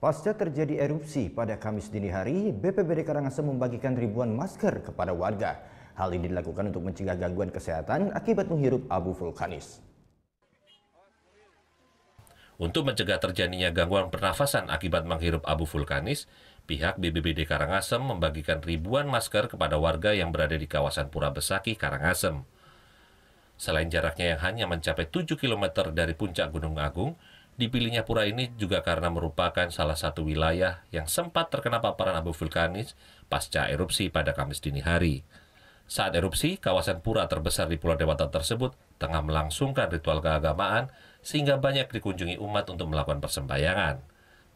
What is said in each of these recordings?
Pasca terjadi erupsi pada Kamis dini hari, BPBD Karangasem membagikan ribuan masker kepada warga. Hal ini dilakukan untuk mencegah gangguan kesehatan akibat menghirup abu vulkanis. Untuk mencegah terjadinya gangguan pernafasan akibat menghirup abu vulkanis, pihak BPBD Karangasem membagikan ribuan masker kepada warga yang berada di kawasan Pura Besaki, Karangasem. Selain jaraknya yang hanya mencapai 7 km dari puncak Gunung Agung, dipilihnya pura ini juga karena merupakan salah satu wilayah yang sempat terkena paparan abu vulkanis pasca erupsi pada Kamis dini hari. Saat erupsi, kawasan pura terbesar di Pulau Dewata tersebut tengah melangsungkan ritual keagamaan sehingga banyak dikunjungi umat untuk melakukan persembahyangan.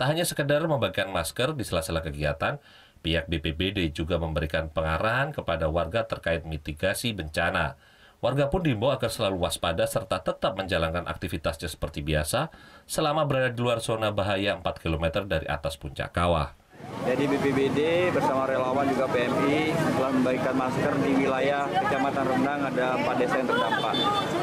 Tak hanya sekedar membagikan masker di sela-sela kegiatan, pihak BPBD juga memberikan pengarahan kepada warga terkait mitigasi bencana. Warga pun diimbau agar selalu waspada serta tetap menjalankan aktivitasnya seperti biasa selama berada di luar zona bahaya 4 km dari atas puncak kawah. Jadi BPBD bersama relawan juga PMI telah membagikan masker di wilayah Kecamatan Rendang, ada 4 desa yang terdampak.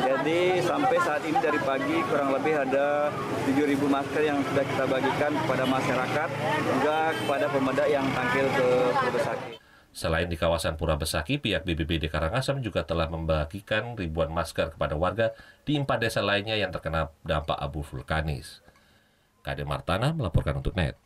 Jadi sampai saat ini dari pagi kurang lebih ada 7.000 masker yang sudah kita bagikan kepada masyarakat, juga kepada pemuda yang tampil ke Pura Besaki. Selain di kawasan Pura Besaki, pihak BPBD Karangasem juga telah membagikan ribuan masker kepada warga di 4 desa lainnya yang terkena dampak abu vulkanis. Kade Martana melaporkan untuk NET.